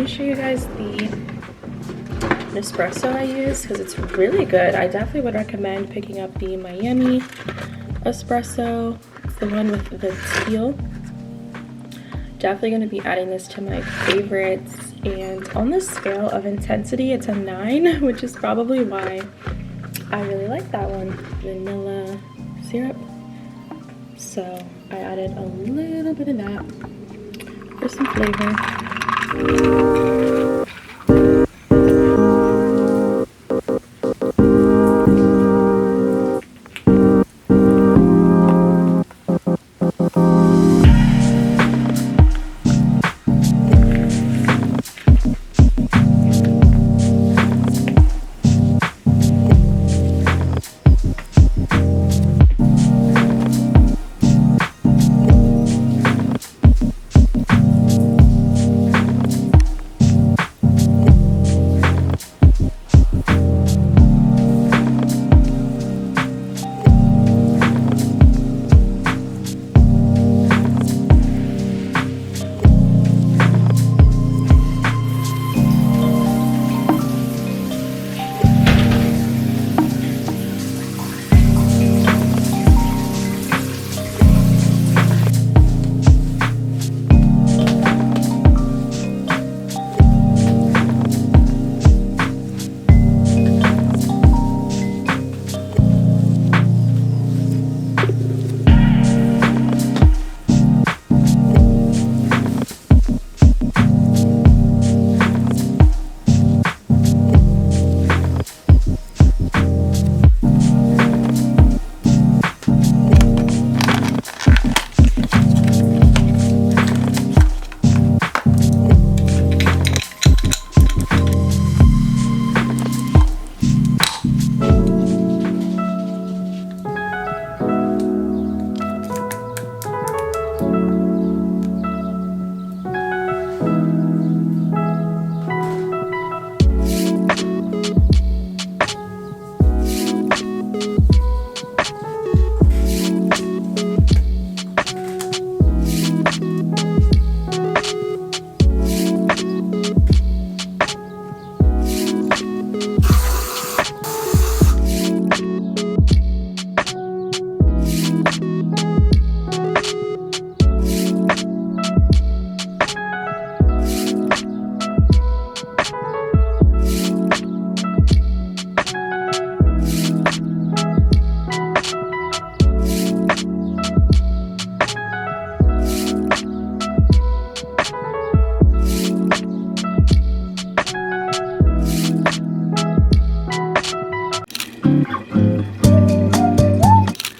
me show you guys the espresso I use because it's really good. I definitely would recommend picking up the Miami espresso. It's the one with the teal. Definitely going to be adding this to my favorites. And on the scale of intensity, it's a 9, which is probably why I really like that one. Vanilla syrup. So I added a little bit of that for some flavor.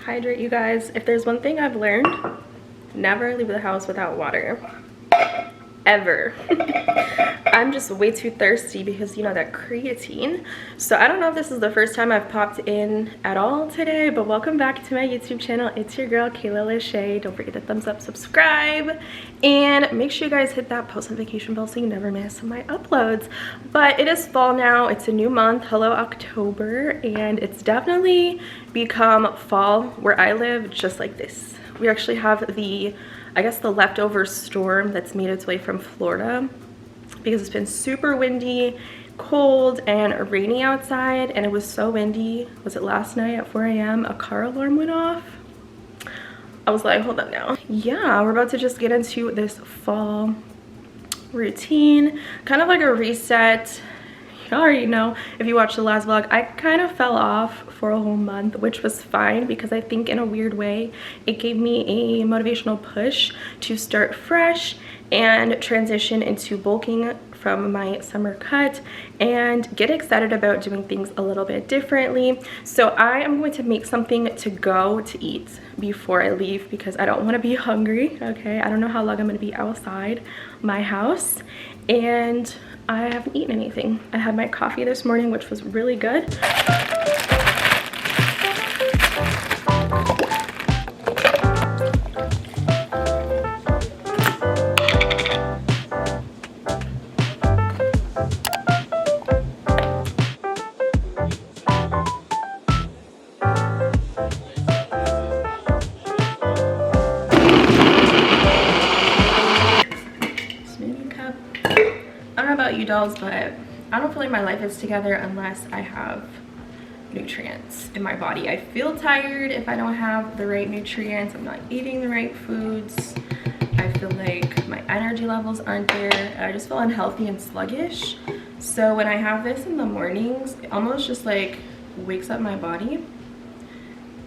Hydrate, you guys. If there's one thing I've learned, never leave the house without water. Ever. I'm just way too thirsty because, you know, that creatine. So I don't know if this is the first time I've popped in at all today, but welcome back to my YouTube channel. It's your girl, Kayla Lashae. Don't forget to thumbs up, subscribe, and make sure you guys hit that post notification bell so you never miss my uploads. But it is fall now. It's a new month. Hello, October. And it's definitely become fall where I live, just like this. We actually have the, I guess, the leftover storm that's made its way from Florida because it's been super windy, cold, and rainy outside. And it was so windy. Was it last night at 4 a.m. a car alarm went off? I was like, hold up now. Yeah, we're about to just get into this fall routine, kind of like a reset. You already know, if you watched the last vlog, I kind of fell off for a whole month, which was fine because I think in a weird way it gave me a motivational push to start fresh and transition into bulking from my summer cut and get excited about doing things a little bit differently. So I am going to make something to go to eat before I leave because I don't want to be hungry. Okay, I don't know how long I'm going to be outside my house, and I haven't eaten anything. I had my coffee this morning, which was really good. dolls, but I don't feel like my life is together unless I have nutrients in my body. I feel tired if I don't have the right nutrients. I'm not eating the right foods. I feel like my energy levels aren't there. I just feel unhealthy and sluggish. So when I have this in the mornings, it almost just like wakes up my body.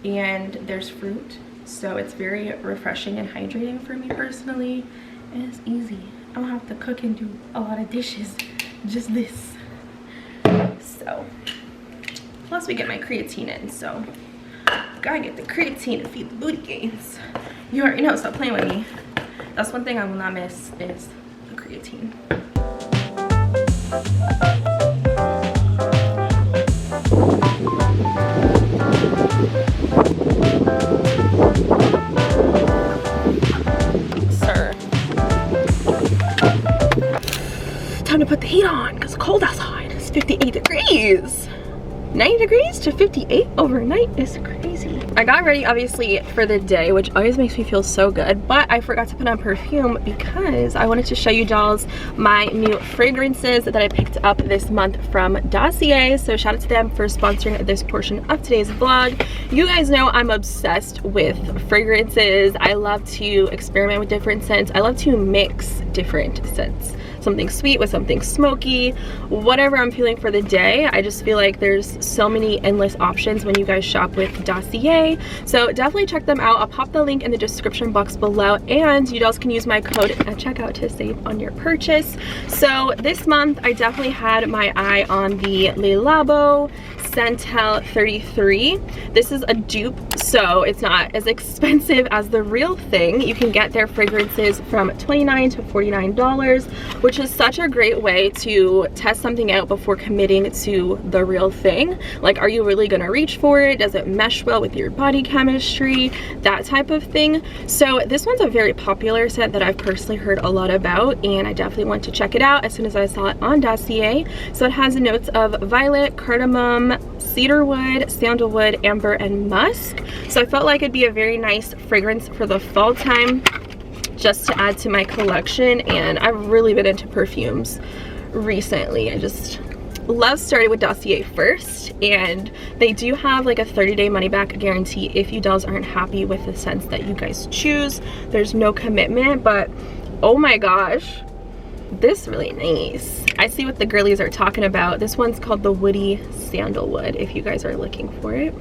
And there's fruit, so it's very refreshing and hydrating for me personally, and it's easy. I don't have to cook and do a lot of dishes, just this. So plus we get my creatine in, so gotta get the creatine to feed the booty gains. You already know, stop playing with me. That's one thing I will not miss is the creatine. Sir, time to put the heat on because it's cold outside. It's 58 degrees. 90 degrees to 58 overnight is crazy. I got ready obviously for the day, which always makes me feel so good, but I forgot to put on perfume because I wanted to show you dolls my new fragrances that I picked up this month from Lashae. So shout out to them for sponsoring this portion of today's vlog. You guys know I'm obsessed with fragrances. I love to experiment with different scents. I love to mix different scents. Something sweet with something smoky, whatever I'm feeling for the day. I just feel like there's so many endless options when you guys shop with Lashae. So definitely check them out. I'll pop the link in the description box below, and you guys can use my code at checkout to save on your purchase. So this month I definitely had my eye on the Le Labo Santal 33. This is a dupe, so it's not as expensive as the real thing. You can get their fragrances from $29 to $49, which is such a great way to test something out before committing to the real thing. Like, are you really gonna reach for it? Does it mesh well with your body chemistry? That type of thing. So this one's a very popular scent that I've personally heard a lot about, and I definitely want to check it out as soon as I saw it on Lashae. So it has notes of violet, cardamom, cedarwood, sandalwood, amber, and musk. So I felt like it'd be a very nice fragrance for the fall time just to add to my collection. And I've really been into perfumes recently. I just love starting with Lashae first, and they do have like a 30-day money-back guarantee if you dolls aren't happy with the scents that you guys choose. There's no commitment, but oh my gosh, this is really nice. I see what the girlies are talking about. This one's called the Woody Sandalwood, if you guys are looking for it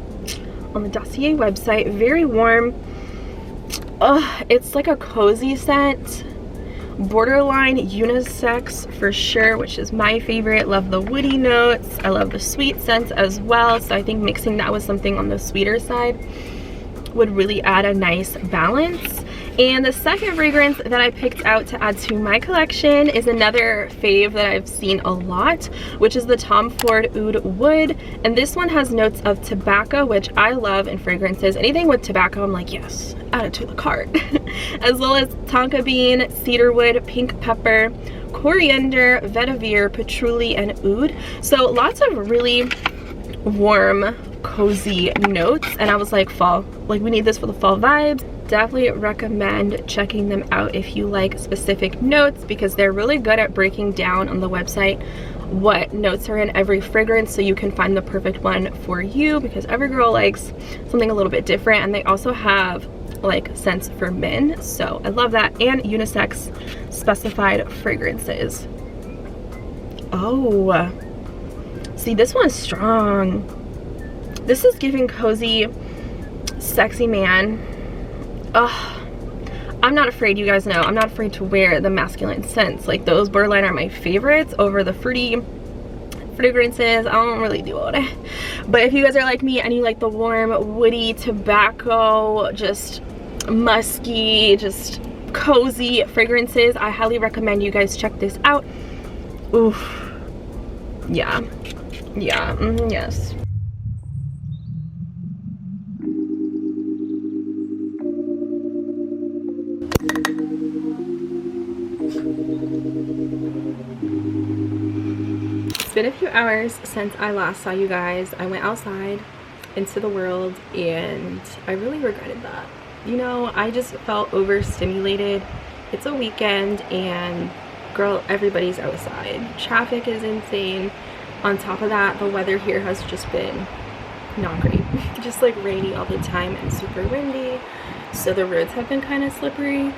on the Lashae website. Very warm. It's like a cozy scent, borderline unisex for sure, which is my favorite. Love the woody notes. I love the sweet scents as well, so I think mixing that with something on the sweeter side would really add a nice balance. And the second fragrance that I picked out to add to my collection is another fave that I've seen a lot, which is the Tom Ford Oud Wood. And this one has notes of tobacco, which I love in fragrances. Anything with tobacco, I'm like, yes, add it to the cart. As well as tonka bean, cedarwood, pink pepper, coriander, vetiver, patchouli, and oud. So lots of really warm, cozy notes. And I was like, fall, like we need this for the fall vibes. Definitely recommend checking them out if you like specific notes, because they're really good at breaking down on the website what notes are in every fragrance, so you can find the perfect one for you, because every girl likes something a little bit different. And they also have like scents for men, so I love that. And unisex specified fragrances. Oh, see, this one's strong. This is giving cozy, sexy man. I'm not afraid, you guys know, I'm not afraid to wear the masculine scents. Like, those borderline are my favorites over the fruity fragrances. I don't really do all that. But if you guys are like me and you like the warm, woody, tobacco, just musky, just cozy fragrances, I highly recommend you guys check this out. Oof. Yeah. Yeah. Yes. It's been a few hours since I last saw you guys. I went outside into the world and I really regretted that. You know, I just felt overstimulated. It's a weekend and girl, everybody's outside. Traffic is insane. On top of that, the weather here has just been not great. Just like rainy all the time and super windy, so the roads have been kind of slippery,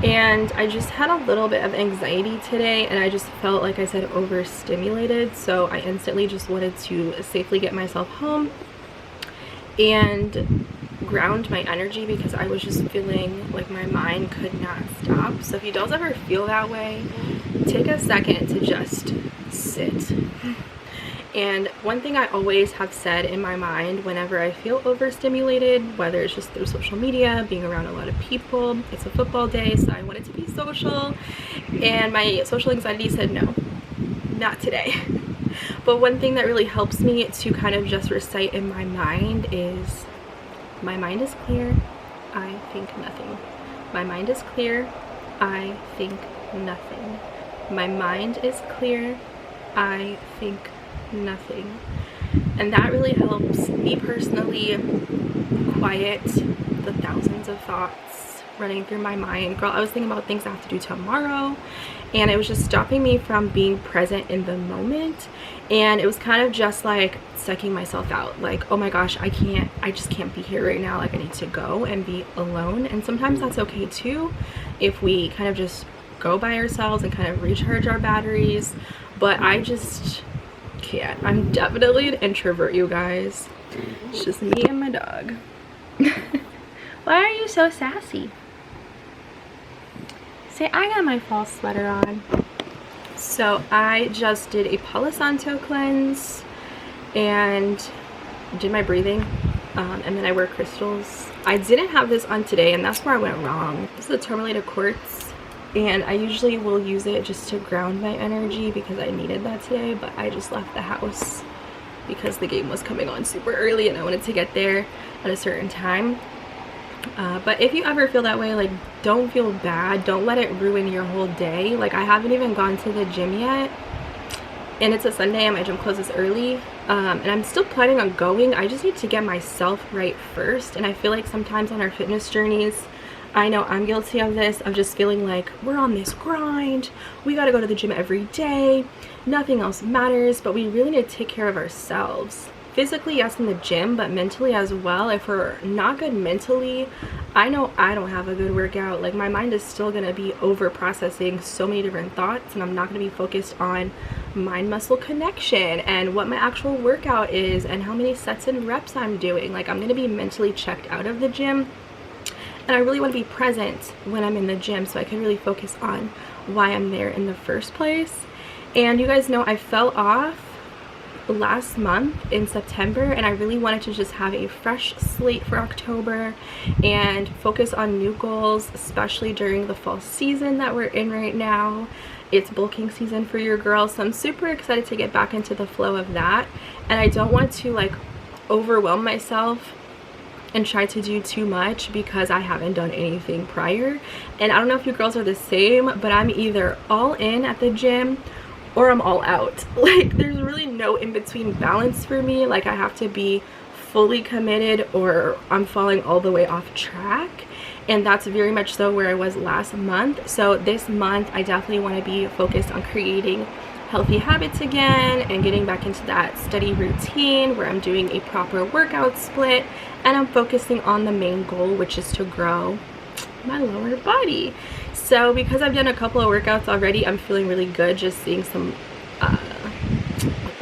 and I just had a little bit of anxiety today, and I just felt, like I said, overstimulated. So I instantly just wanted to safely get myself home and ground my energy, because I was just feeling like my mind could not stop. So if you don't ever feel that way, take a second to just sit. And one thing I always have said in my mind whenever I feel overstimulated, whether it's just through social media, being around a lot of people, it's a football day, so I wanted to be social, and my social anxiety said no, not today. But one thing that really helps me to kind of just recite in my mind is, my mind is clear, I think nothing. My mind is clear, I think nothing. My mind is clear, I think nothing. And that really helps me personally quiet the thousands of thoughts running through my mind. Girl, I was thinking about things I have to do tomorrow, and it was just stopping me from being present in the moment. And it was kind of just like sucking myself out, like, oh my gosh, I just can't be here right now, like I need to go and be alone. And sometimes that's okay too, if we kind of just go by ourselves and kind of recharge our batteries. But I just can't. I'm definitely an introvert, you guys. It's just me and my dog. Why are you so sassy? Say, I got my fall sweater on. So I just did a Palo Santo cleanse and did my breathing, and then I wear crystals. I didn't have this on today, and that's where I went wrong. This is a tourmalated quartz, and I usually will use it just to ground my energy because I needed that today, but I just left the house because the game was coming on super early and I wanted to get there at a certain time. But if you ever feel that way, like, don't feel bad. Don't let it ruin your whole day. Like, I haven't even gone to the gym yet, and it's a Sunday and my gym closes early, and I'm still planning on going. I just need to get myself right first. And I feel like sometimes on our fitness journeys, I know I'm guilty of this, of just feeling like we're on this grind, we gotta go to the gym every day, nothing else matters. But we really need to take care of ourselves. Physically, yes, in the gym, but mentally as well. If we're not good mentally, I know I don't have a good workout. Like, my mind is still gonna be over processing so many different thoughts, and I'm not gonna be focused on mind muscle connection and what my actual workout is and how many sets and reps I'm doing. Like, I'm gonna be mentally checked out of the gym, and I really want to be present when I'm in the gym so I can really focus on why I'm there in the first place. And you guys know I fell off last month in September, and I really wanted to just have a fresh slate for October and focus on new goals, especially during the fall season that we're in right now. It's bulking season for your girls, so I'm super excited to get back into the flow of that. And I don't want to like overwhelm myself and try to do too much because I haven't done anything prior. And I don't know if you girls are the same, but I'm either all in at the gym or I'm all out. Like, there's really no in-between balance for me. Like, I have to be fully committed or I'm falling all the way off track. And that's very much so where I was last month. So this month I definitely want to be focused on creating healthy habits again and getting back into that steady routine where I'm doing a proper workout split, and I'm focusing on the main goal, which is to grow my lower body. So because I've done a couple of workouts already, I'm feeling really good just seeing some like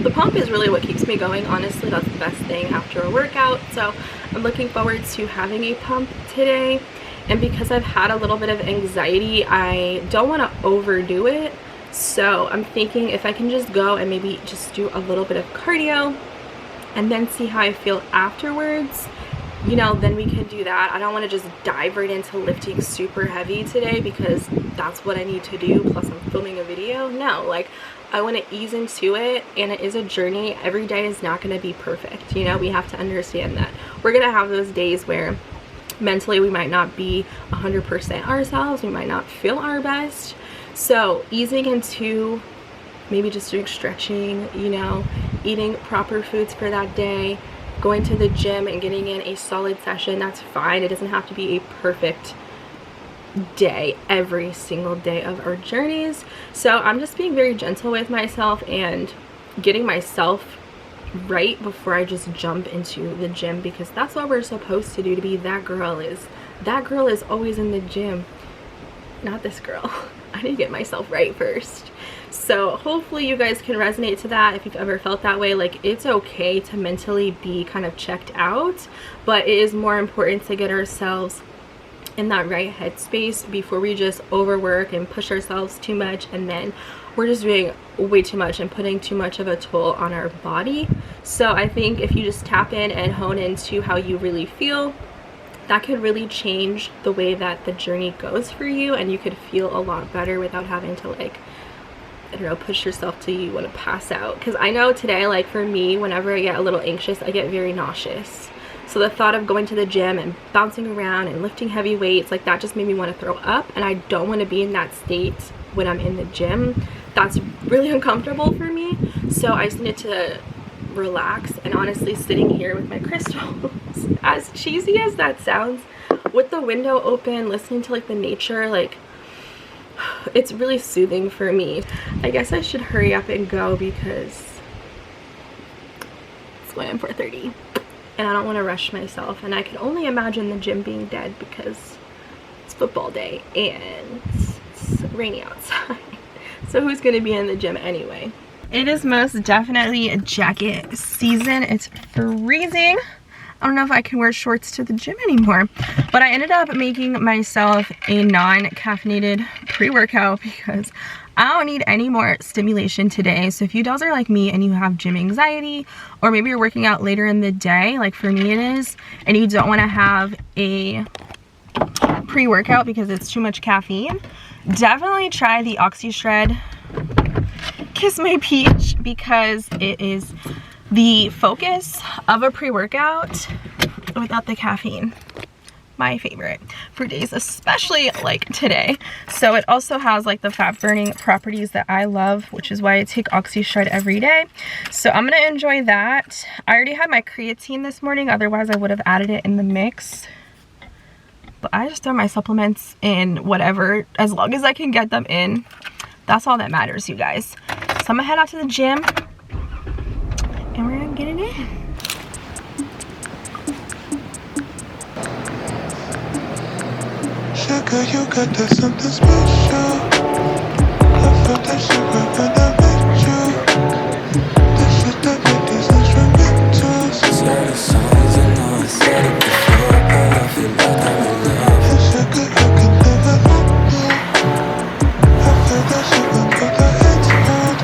the pump is really what keeps me going. Honestly, that's the best thing after a workout. So I'm looking forward to having a pump today. And because I've had a little bit of anxiety, I don't want to overdo it. So I'm thinking if I can just go and maybe just do a little bit of cardio and then see how I feel afterwards, you know, then we can do that. I don't want to just dive right into lifting super heavy today because that's what I need to do, plus I'm filming a video. No, like, I want to ease into it, and it is a journey. Every day is not going to be perfect, you know. We have to understand that we're going to have those days where mentally we might not be 100% ourselves, we might not feel our best. So easing into maybe just doing stretching, you know, eating proper foods for that day, going to the gym and getting in a solid session, that's fine. It doesn't have to be a perfect day, every single day of our journeys. So I'm just being very gentle with myself and getting myself right before I just jump into the gym, because that's what we're supposed to do, to be that girl is always in the gym, not this girl. I need to get myself right first. So hopefully you guys can resonate to that if you've ever felt that way. Like, it's okay to mentally be kind of checked out, but it is more important to get ourselves in that right headspace before we just overwork and push ourselves too much, and then we're just doing way too much and putting too much of a toll on our body. So I think if you just tap in and hone into how you really feel, that could really change the way that the journey goes for you, and you could feel a lot better without having to, like, I don't know, push yourself till you want to pass out. Because I know today, like for me, whenever I get a little anxious, I get very nauseous. So the thought of going to the gym and bouncing around and lifting heavy weights, like, that just made me want to throw up, and I don't want to be in that state when I'm in the gym. That's really uncomfortable for me. So I just needed to relax, and honestly, sitting here with my crystals, as cheesy as that sounds, with the window open, listening to like the nature, like, it's really soothing for me. I guess I should hurry up and go because it's going on 4:30 and I don't want to rush myself, and I can only imagine the gym being dead because it's football day and it's rainy outside. So who's going to be in the gym anyway? It is most definitely a jacket season. It's freezing. I don't know if I can wear shorts to the gym anymore, but I ended up making myself a non-caffeinated pre-workout because I don't need any more stimulation today. So if you dolls are like me and you have gym anxiety, or maybe you're working out later in the day, like for me it is, and you don't want to have a pre-workout because it's too much caffeine, definitely try the OxyShred Kiss My Peach, because it is the focus of a pre-workout without the caffeine. My favorite for days, especially like today. So it also has like the fat burning properties that I love, which is why I take OxyShred every day. So I'm gonna enjoy that. I already had my creatine this morning, otherwise I would have added it in the mix. But I just throw my supplements in whatever, as long as I can get them in. That's all that matters, you guys. So I'm gonna head out to the gym and we're gonna get it in. Sugar, you got that something special. I felt that sugar when I met you. This shit that made these instrumentals. Certain songs I know I said it before, but I feel like I'm in love. And sugar, I can never let go. I feel that shit when both our hands hold.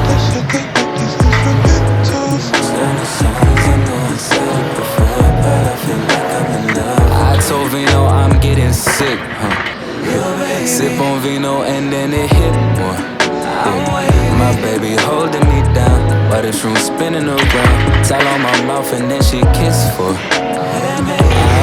This shit that made these instrumentals. Certain songs I know I said it before, but I feel like I'm in love. I told Vino I'm getting sick, Sip on vino and then it hit more. Yeah. My baby holding me down while this room spinning around. Towel on my mouth and then she kissed for. I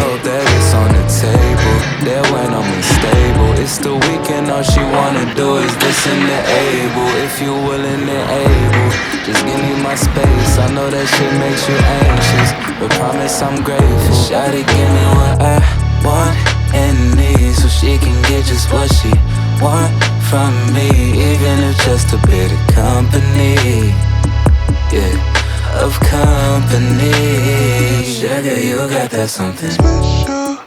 hope that it's on the table. There when I'm unstable. It's the weekend, all she wanna do is listen to Abel. If you willing and able, just give me my space. I know that shit makes you anxious, but promise I'm grateful. Shawty, give me what I want and need, so she can get just what she want from me, even if just a bit of company, yeah, of company. Sugar, you got that something special.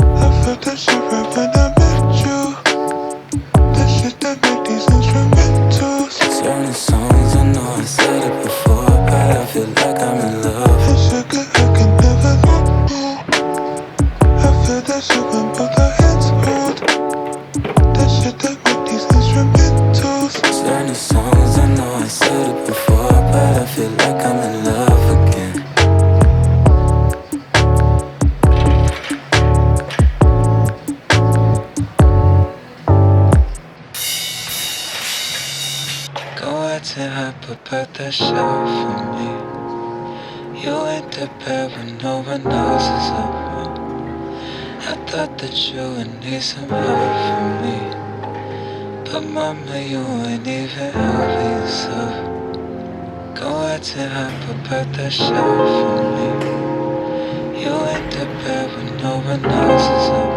I felt that shit right when I met you. That shit that made these instrumentals. Certain songs I know I said it before, but I feel like I'm in love. And sugar, I can never let go. I feel that shit when both our hands hold. That shit that made these instrumentals. Certain songs I know I said it before, but I feel like I'm in love again. Go out to her, prepare that show for me. You in the bed when no one else is up. I thought that you would need some help from me, but mama, you ain't even helping yourself. Go out to her, prepare that show for me. You in the bed when no one else is up.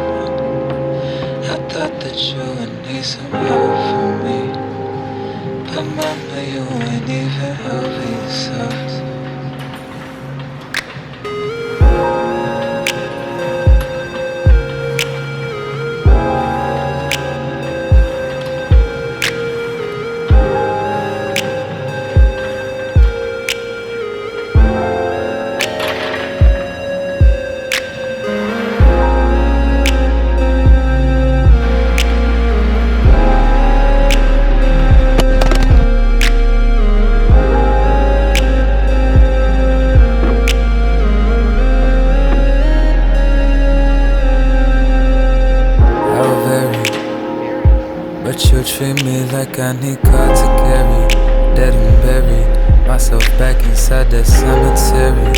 treat me like I need car to carry. Dead and buried myself back inside that cemetery.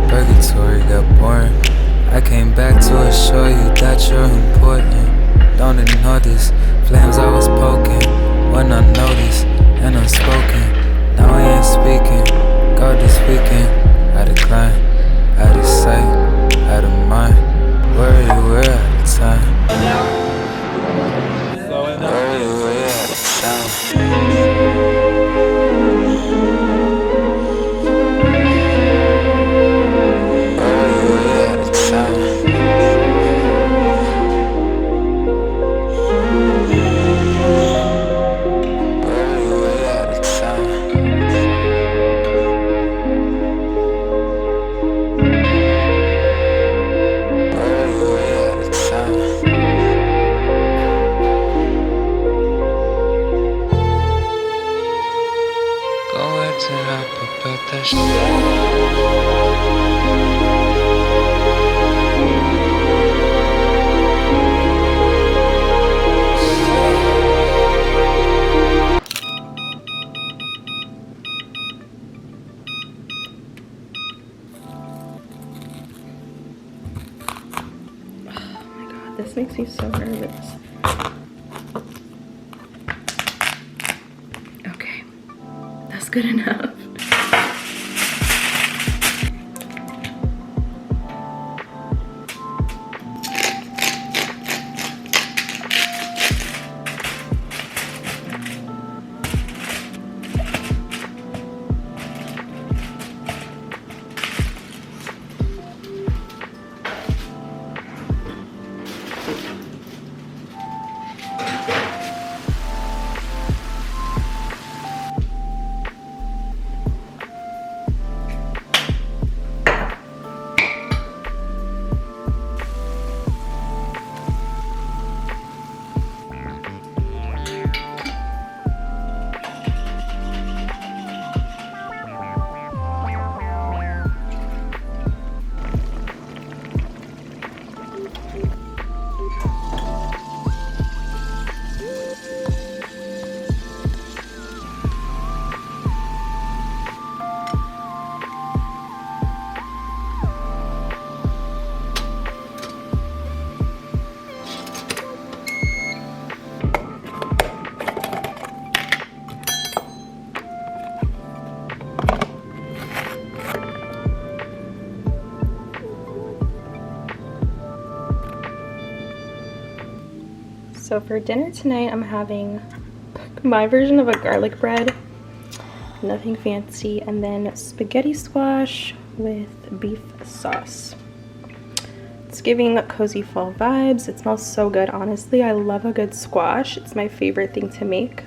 Purgatory got boring. I came back to assure you that you're important. Don't ignore this. Flames I was poking when I noticed and unspoken. Now I ain't speaking. Go this weekend. I decline. Out of sight, out of mind. Where you were at the time. Where you were at the time. This makes me so nervous. Okay, that's good enough. So for dinner tonight, I'm having my version of a garlic bread, nothing fancy, and then spaghetti squash with beef sauce. It's giving cozy fall vibes. It smells so good, honestly. I love a good squash. It's my favorite thing to make.